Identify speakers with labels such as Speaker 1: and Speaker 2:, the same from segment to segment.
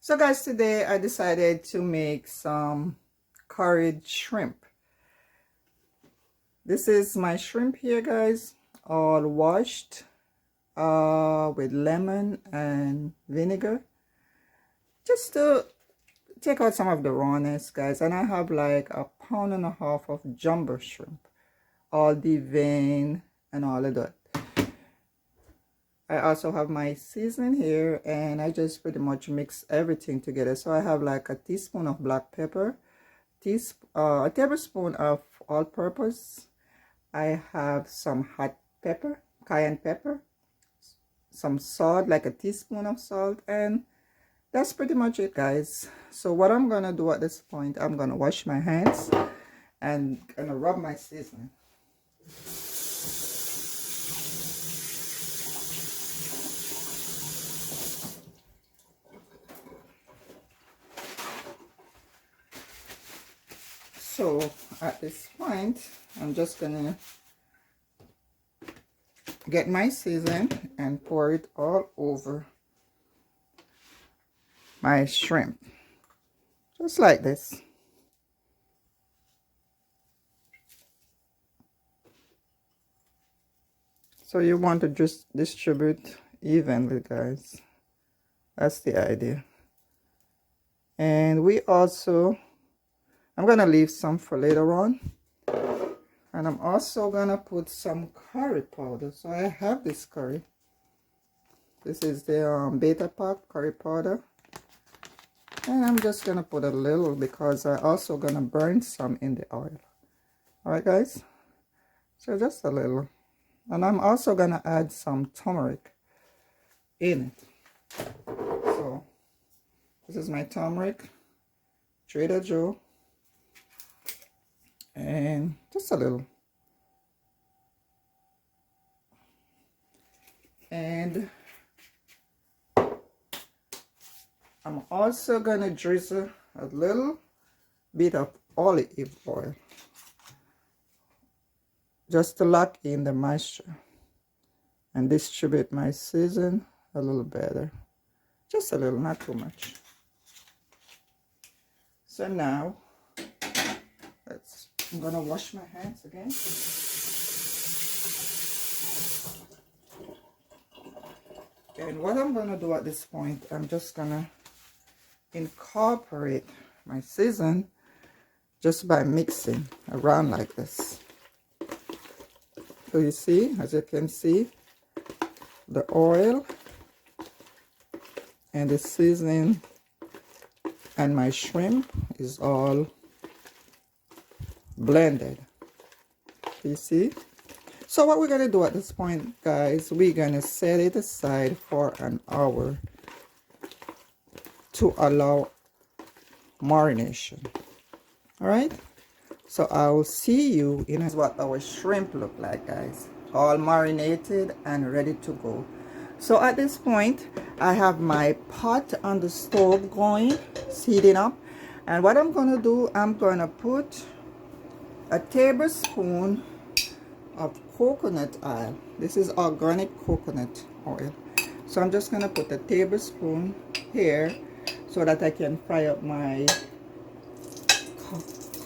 Speaker 1: So guys, today I decided to make some curried shrimp. This is my shrimp here, guys, all washed with lemon and vinegar, just to take out some of the rawness, guys. And I have like 1.5 pounds of jumbo shrimp, all deveined and all of that. I also have my seasoning here, and I just pretty much mix everything together. So I have like a teaspoon of black pepper, a tablespoon of all-purpose. I have some hot pepper, cayenne pepper, some salt, like a teaspoon of salt, and that's pretty much it, guys. So what I'm gonna do at this point, I'm gonna wash my hands and gonna rub my seasoning. So at this point, I'm just gonna get my season and pour it all over my shrimp, just like this. So you want to just distribute evenly, guys. That's the idea. And we also, I'm gonna leave some for later on, and I'm also gonna put some curry powder. So I have this curry. This is the beta pack curry powder, and I'm just gonna put a little because I also gonna burn some in the oil. All right, guys, so just a little. And I'm also gonna add some turmeric in it. So this is my turmeric, Trader Joe, and just a little. And I'm also gonna drizzle a little bit of olive oil, just to lock in the moisture and distribute my season a little better. Just a little, not too much. So now I'm gonna wash my hands again. And what I'm gonna do at this point, I'm just gonna incorporate my season just by mixing around like this. So you see, as you can see, the oil and the seasoning and my shrimp is all blended. You see? So what we're gonna do at this point, guys, we're gonna set it aside for an hour to allow marination. All right, so I will see you in what our shrimp look like, guys, all marinated and ready to go. So at this point, I have my pot on the stove going, heating up, and what I'm gonna do, I'm gonna put a tablespoon of coconut oil. This is organic coconut oil. So I'm just gonna put a tablespoon here so that I can fry up my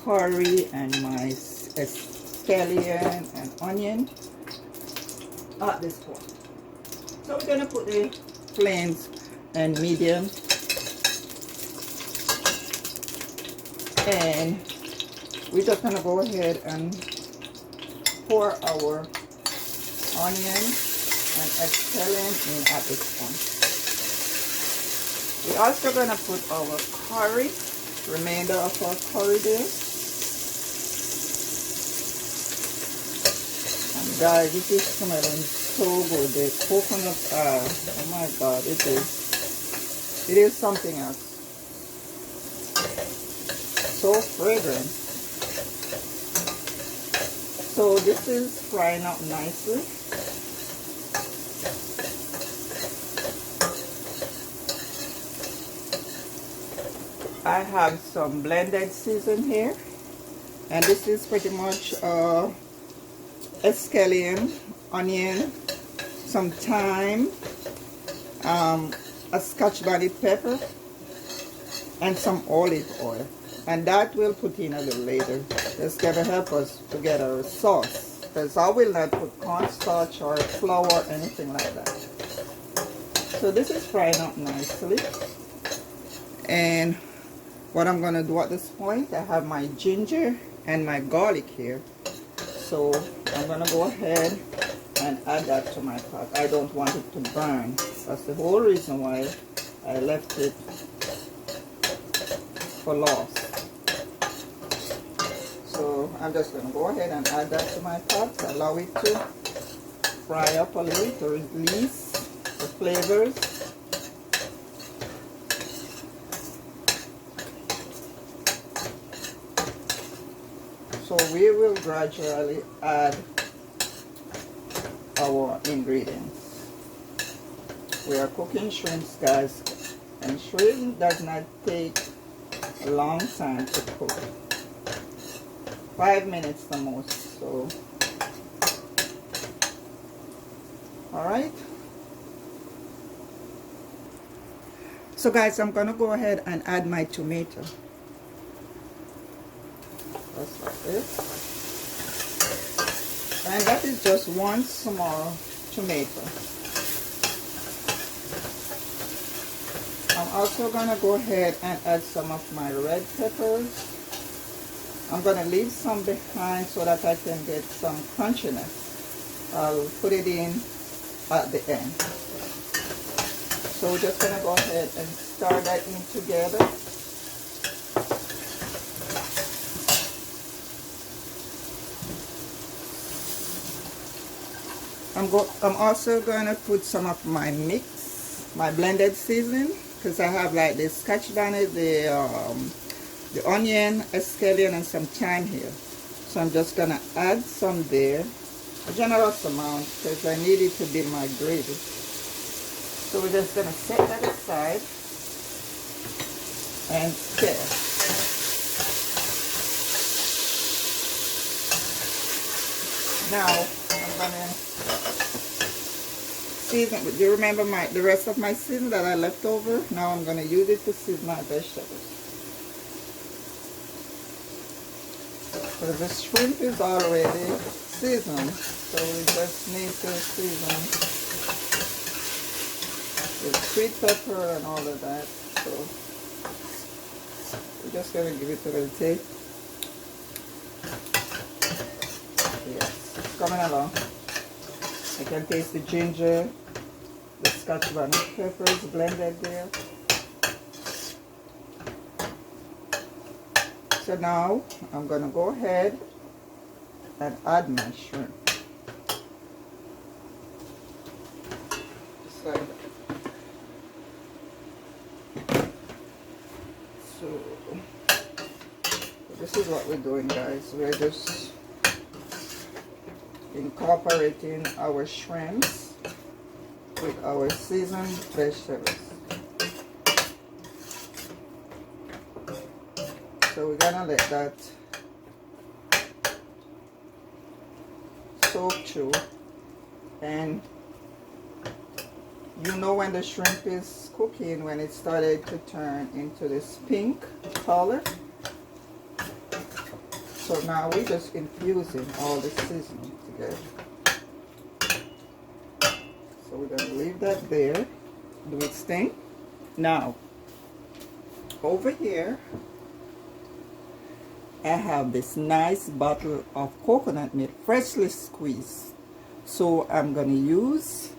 Speaker 1: curry and my scallion and onion at this point. So we're gonna put the flames and medium, and we're just gonna go ahead and pour our onion and escallion in at this point. We're also gonna put our curry, remainder of our curry there. And guys, this is smelling so good. The coconut oil, oh my god, it is something else. So fragrant. So this is frying up nicely. I have some blended season here. And this is pretty much escallion, onion, some thyme, a scotch bonnet pepper, and some olive oil. And that we'll put in a little later. That's going to help us to get our sauce. Because I will not put cornstarch or flour or anything like that. So this is frying up nicely. And what I'm going to do at this point, I have my ginger and my garlic here. So I'm going to go ahead and add that to my pot. I don't want it to burn. That's the whole reason why I left it for last. So I'm just going to go ahead and add that to my pot. Allow it to fry up a little to release the flavors. So we will gradually add our ingredients. We are cooking shrimps, guys, and shrimp does not take a long time to cook. 5 minutes the most. So alright, so guys, I'm gonna go ahead and add my tomato. Just like this. And that is just one small tomato. I'm also gonna go ahead and add some of my red peppers. I'm gonna leave some behind so that I can get some crunchiness. I'll put it in at the end. So we're just gonna go ahead and stir that in together. I'm also going to put some of my mix, my blended seasoning, because I have like the scotch bonnet, the onion, escallion, and some thyme here. So I'm just going to add some there, a generous amount, because I need it to be my gravy. So we're just going to set that aside and stir. Now I'm going to season. Do you remember the rest of my season that I left over? Now I'm going to use it to season my vegetables. So the shrimp is already seasoned, so we just need to season with sweet pepper and all of that. So we're just going to give it a little taste. Yes, it's coming along. I can taste the ginger, the scotch bonnet peppers blended there. So now I'm going to go ahead and add my shrimp. Just like that. So this is what we're doing, guys. We're just incorporating our shrimps with our seasoned vegetables. So we're gonna let that soak through, and you know when the shrimp is cooking, when it started to turn into this pink color. So now we're just infusing all the seasoning together. So we're going to leave that there, do its thing. Now, over here, I have this nice bottle of coconut milk, freshly squeezed. So I'm going to use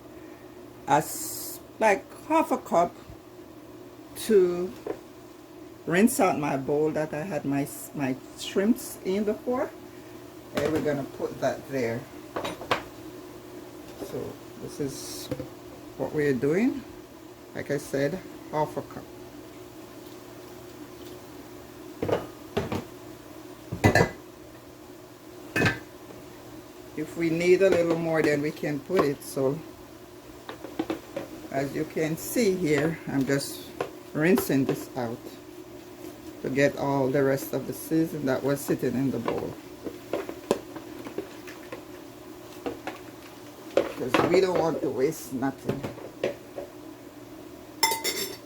Speaker 1: like half a cup to rinse out my bowl that I had my shrimps in before, and we're gonna put that there. So this is what we're doing. Like I said, half a cup. If we need a little more, then we can put it. So as you can see here, I'm just rinsing this out. to get all the rest of the season that was sitting in the bowl. Because we don't want to waste nothing.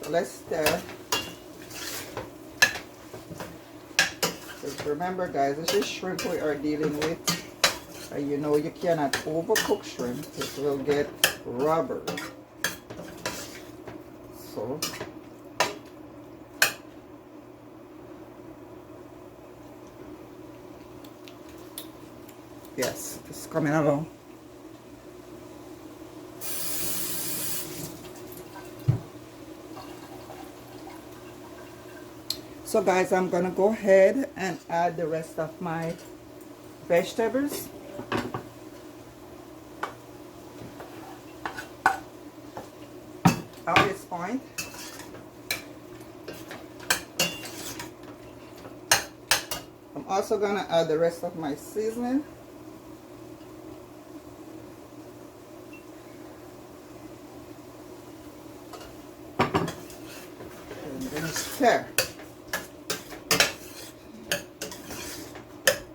Speaker 1: So let's stir. Because remember guys, this is shrimp we are dealing with. And you know you cannot overcook shrimp. It will get rubbery. So yes, it's coming along. So guys, I'm gonna go ahead and add the rest of my vegetables. At this point, I'm also gonna add the rest of my seasoning. And then stir.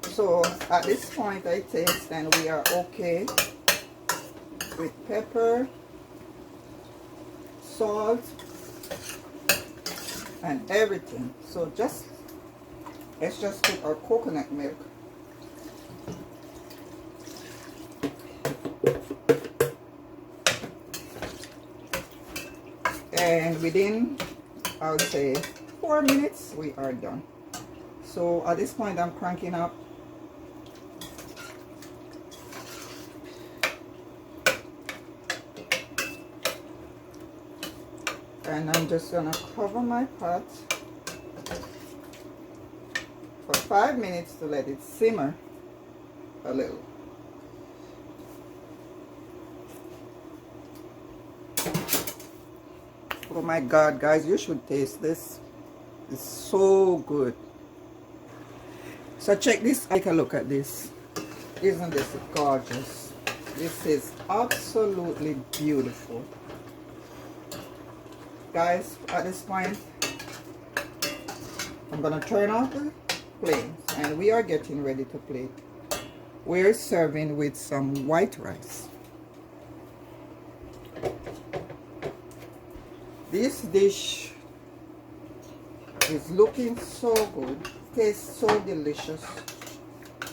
Speaker 1: So at this point I taste and we are okay with pepper, salt, and everything. So let's just put our coconut milk. And within, I would say 4 minutes, we are done. So at this point I'm cranking up. And I'm just gonna cover my pot for 5 minutes to let it simmer a little. Oh my God, guys, you should taste this. It's so good. So check this, take a look at this. Isn't this gorgeous? This is absolutely beautiful. Guys, at this point, I'm gonna turn off the flames and we are getting ready to plate. We're serving with some white rice. This dish is looking so good, tastes so delicious.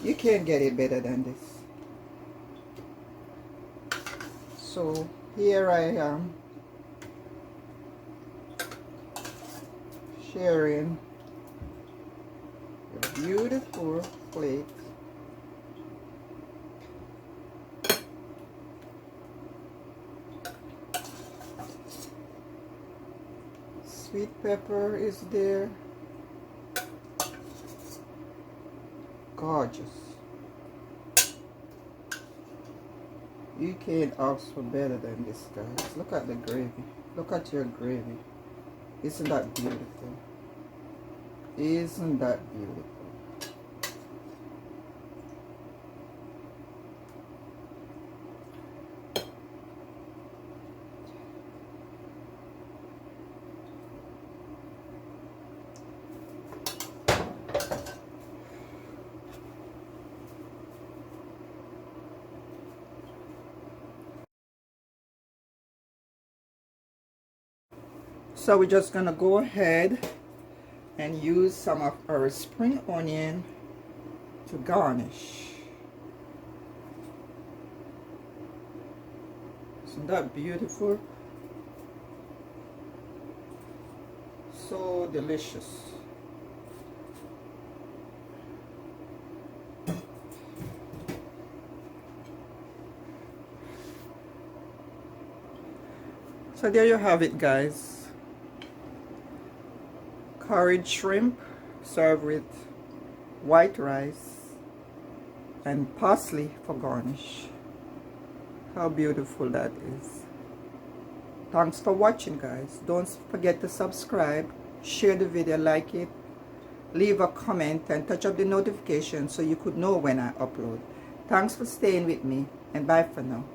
Speaker 1: You can't get it better than this. So here I am sharing a beautiful plate. Sweet pepper is there. Gorgeous. You can't ask for better than this, guys. Look at the gravy. Look at your gravy. Isn't that beautiful? Isn't that beautiful? So we're just gonna go ahead and use some of our spring onion to garnish. Isn't that beautiful? So delicious. So there you have it, guys. Curried shrimp served with white rice and parsley for garnish. How beautiful that is. Thanks for watching, guys. Don't forget to subscribe, share the video, like it, leave a comment and touch up the notification so you could know when I upload. Thanks for staying with me and bye for now.